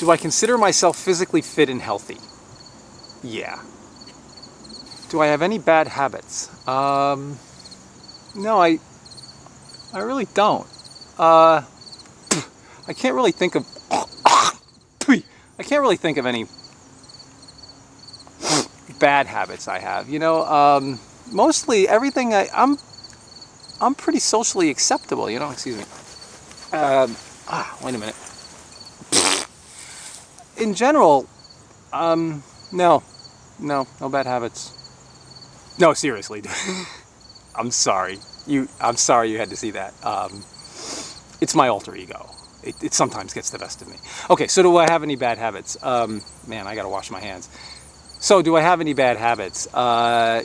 Do I consider myself physically fit and healthy? Yeah. Do I have any bad habits? No, I really don't. I can't really think of any bad habits I have. You know, mostly everything I'm pretty socially acceptable. You know, excuse me. Wait a minute. In general, no bad habits. No, seriously. I'm sorry. I'm sorry you had to see that. It's my alter ego. It sometimes gets the best of me. Okay, so do I have any bad habits? Man, I gotta wash my hands. So do I have any bad habits?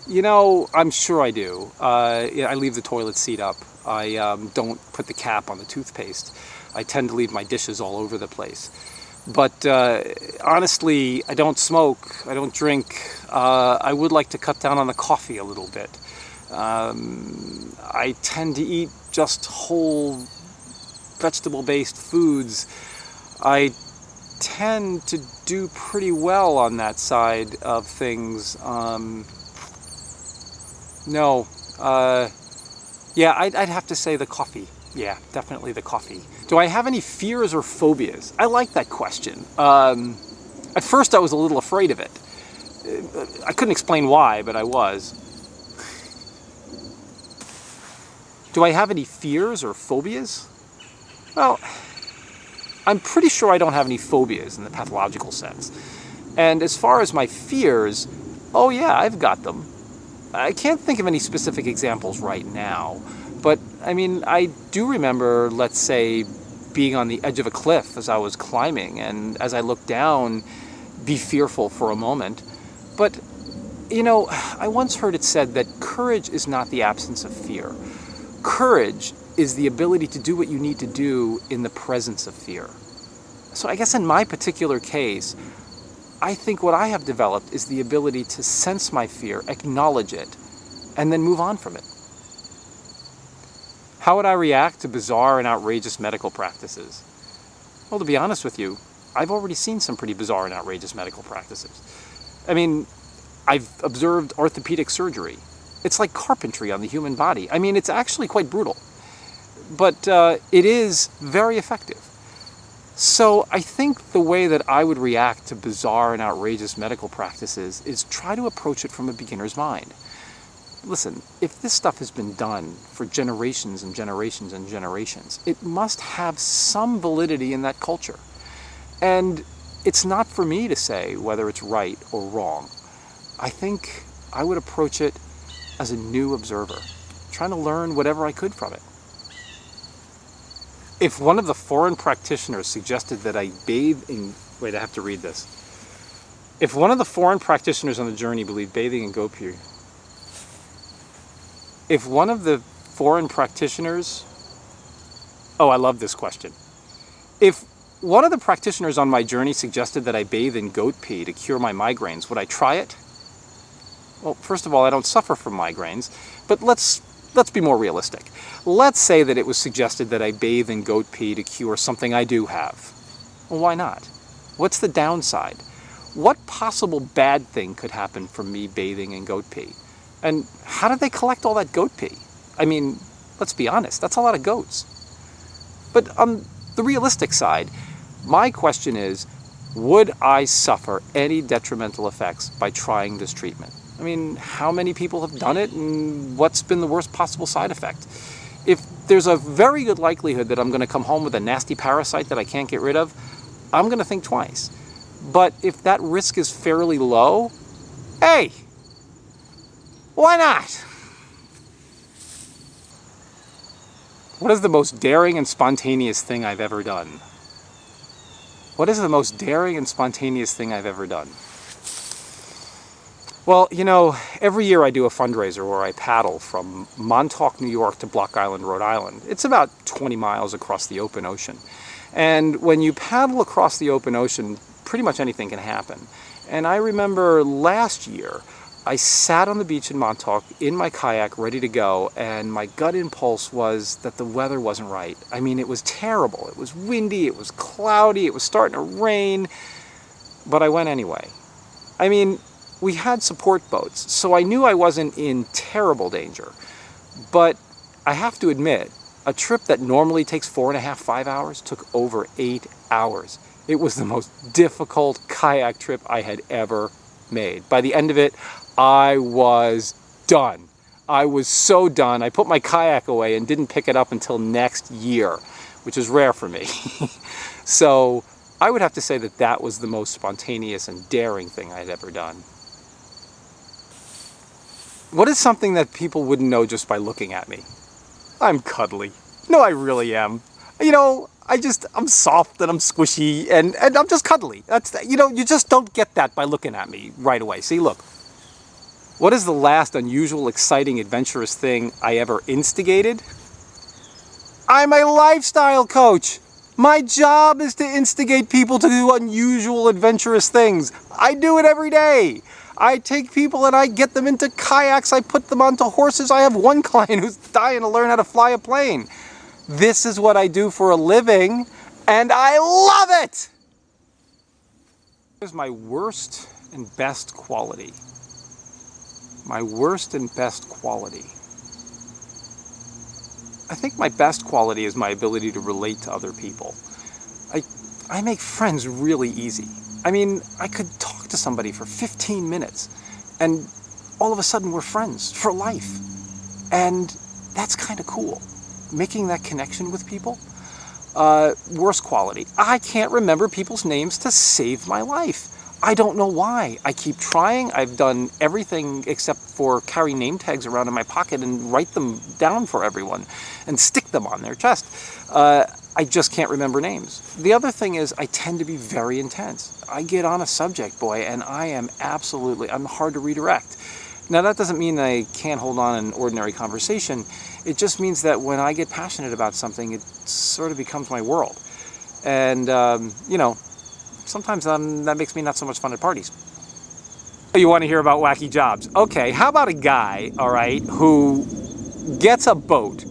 You know, I'm sure I do. I leave the toilet seat up. I don't put the cap on the toothpaste. I tend to leave my dishes all over the place. But honestly, I don't smoke, I don't drink. I would like to cut down on the coffee a little bit. I tend to eat just whole vegetable-based foods. I tend to do pretty well on that side of things. Yeah, I'd have to say the coffee. Yeah, definitely the coffee. Do I have any fears or phobias? I like that question. At first I was a little afraid of it. I couldn't explain why, but I was. Do I have any fears or phobias? Well, I'm pretty sure I don't have any phobias in the pathological sense. And as far as my fears, oh yeah, I've got them. I can't think of any specific examples right now, but I mean, I do remember, let's say, being on the edge of a cliff as I was climbing, and as I looked down, be fearful for a moment. But, you know, I once heard it said that courage is not the absence of fear. Courage is the ability to do what you need to do in the presence of fear. So I guess in my particular case, I think what I have developed is the ability to sense my fear, acknowledge it, and then move on from it. How would I react to bizarre and outrageous medical practices? Well, to be honest with you, I've already seen some pretty bizarre and outrageous medical practices. I mean, I've observed orthopedic surgery. It's like carpentry on the human body. I mean, it's actually quite brutal, but it is very effective. So I think the way that I would react to bizarre and outrageous medical practices is try to approach it from a beginner's mind. Listen, if this stuff has been done for generations and generations and generations, it must have some validity in that culture. And it's not for me to say whether it's right or wrong. I think I would approach it as a new observer, trying to learn whatever I could from it. If one of the foreign practitioners suggested that I bathe in... Wait, I have to read this. If one of the foreign practitioners on the journey believed bathing in goat pee... If one of the foreign practitioners... Oh, I love this question. If one of the practitioners on my journey suggested that I bathe in goat pee to cure my migraines, would I try it? Well, first of all, I don't suffer from migraines, but let's be more realistic. Let's say that it was suggested that I bathe in goat pee to cure something I do have. Well, why not? What's the downside? What possible bad thing could happen from me bathing in goat pee? And how did they collect all that goat pee? I mean, let's be honest, that's a lot of goats. But on the realistic side, my question is, would I suffer any detrimental effects by trying this treatment? I mean, how many people have done it, and what's been the worst possible side effect? If there's a very good likelihood that I'm going to come home with a nasty parasite that I can't get rid of, I'm going to think twice. But if that risk is fairly low, hey, why not? What is the most daring and spontaneous thing I've ever done? What is the most daring and spontaneous thing I've ever done? Well, you know, every year I do a fundraiser where I paddle from Montauk, New York to Block Island, Rhode Island. It's about 20 miles across the open ocean. And when you paddle across the open ocean, pretty much anything can happen. And I remember last year, I sat on the beach in Montauk in my kayak ready to go, and my gut impulse was that the weather wasn't right. I mean, it was terrible. It was windy, it was cloudy, it was starting to rain, but I went anyway. I mean, we had support boats, so I knew I wasn't in terrible danger. But I have to admit, a trip that normally takes 4.5, 5 hours took over 8 hours. It was the most difficult kayak trip I had ever made. By the end of it, I was done. I was so done. I put my kayak away and didn't pick it up until next year, which is rare for me. So I would have to say that that was the most spontaneous and daring thing I had ever done. What is something that people wouldn't know just by looking at me? I'm cuddly. No, I really am. You know, I'm soft and I'm squishy and I'm just cuddly. You just don't get that by looking at me right away. See, look. What is the last unusual, exciting, adventurous thing I ever instigated? I'm a lifestyle coach. My job is to instigate people to do unusual, adventurous things. I do it every day. I take people and I get them into kayaks. I put them onto horses. I have one client who's dying to learn how to fly a plane. This is what I do for a living, and I love it! Here's my worst and best quality. My worst and best quality. I think my best quality is my ability to relate to other people. I make friends really easy. I mean, I could talk to somebody for 15 minutes and all of a sudden we're friends for life. And that's kind of cool. Making that connection with people. Worst quality. I can't remember people's names to save my life. I don't know why. I keep trying. I've done everything except for carry name tags around in my pocket and write them down for everyone and stick them on their chest. I just can't remember names. The other thing is I tend to be very intense. I get on a subject, boy, and I'm hard to redirect. Now that doesn't mean I can't hold on an ordinary conversation. It just means that when I get passionate about something, it sort of becomes my world. And, sometimes that makes me not so much fun at parties. You want to hear about wacky jobs? Okay, how about a guy, all right, who gets a boat,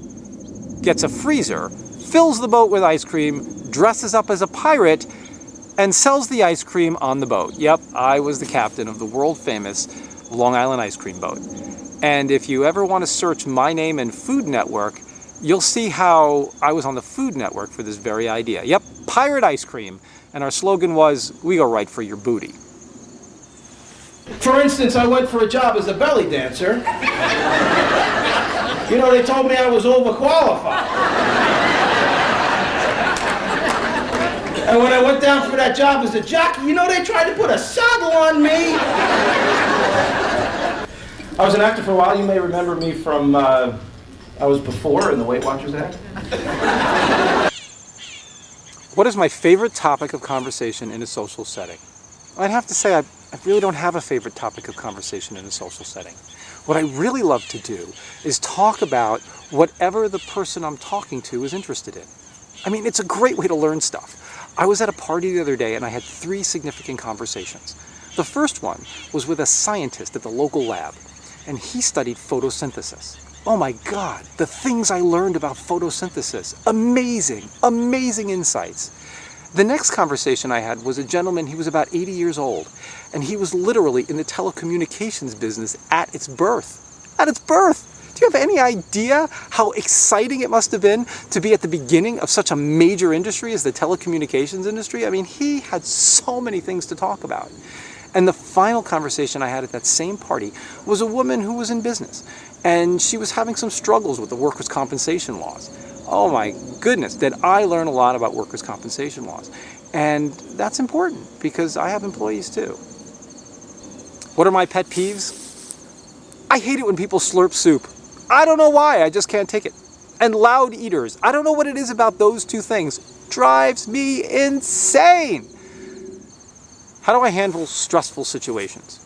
gets a freezer, fills the boat with ice cream, dresses up as a pirate, and sells the ice cream on the boat. Yep, I was the captain of the world-famous Long Island ice cream boat. And if you ever want to search my name in Food Network, you'll see how I was on the Food Network for this very idea. Yep, pirate ice cream. And our slogan was, we go right for your booty. For instance, I went for a job as a belly dancer. You know, they told me I was overqualified. And when I went down for that job as a jockey, you know, they tried to put a saddle on me. I was an actor for a while. You may remember me from, I was before in the Weight Watchers act. What is my favorite topic of conversation in a social setting? I'd have to say I really don't have a favorite topic of conversation in a social setting. What I really love to do is talk about whatever the person I'm talking to is interested in. I mean, it's a great way to learn stuff. I was at a party the other day and I had 3 significant conversations. The first one was with a scientist at the local lab, and he studied photosynthesis. Oh my God, the things I learned about photosynthesis. Amazing, amazing insights. The next conversation I had was a gentleman, he was about 80 years old, and he was literally in the telecommunications business at its birth. At its birth! Do you have any idea how exciting it must have been to be at the beginning of such a major industry as the telecommunications industry? I mean, he had so many things to talk about. And the final conversation I had at that same party was a woman who was in business. And she was having some struggles with the workers' compensation laws. Oh my goodness, did I learn a lot about workers' compensation laws. And that's important because I have employees too. What are my pet peeves? I hate it when people slurp soup. I don't know why, I just can't take it. And loud eaters. I don't know what it is about those 2 things. Drives me insane. How do I handle stressful situations?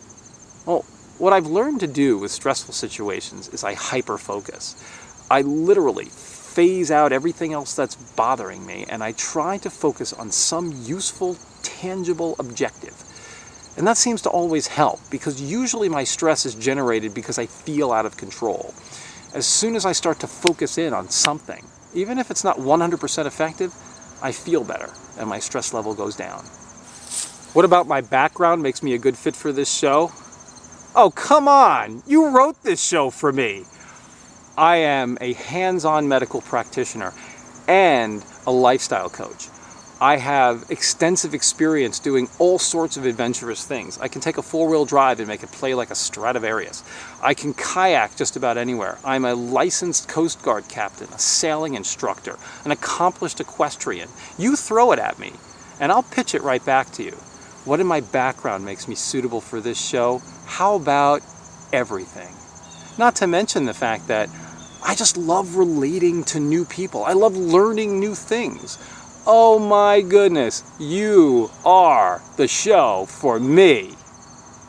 Well, what I've learned to do with stressful situations is I hyper-focus. I literally phase out everything else that's bothering me, and I try to focus on some useful, tangible objective. And that seems to always help, because usually my stress is generated because I feel out of control. As soon as I start to focus in on something, even if it's not 100% effective, I feel better and my stress level goes down. What about my background makes me a good fit for this show? Oh, come on! You wrote this show for me! I am a hands-on medical practitioner and a lifestyle coach. I have extensive experience doing all sorts of adventurous things. I can take a four-wheel drive and make it play like a Stradivarius. I can kayak just about anywhere. I'm a licensed Coast Guard captain, a sailing instructor, an accomplished equestrian. You throw it at me, and I'll pitch it right back to you. What in my background makes me suitable for this show? How about everything? Not to mention the fact that I just love relating to new people. I love learning new things. Oh my goodness, you are the show for me.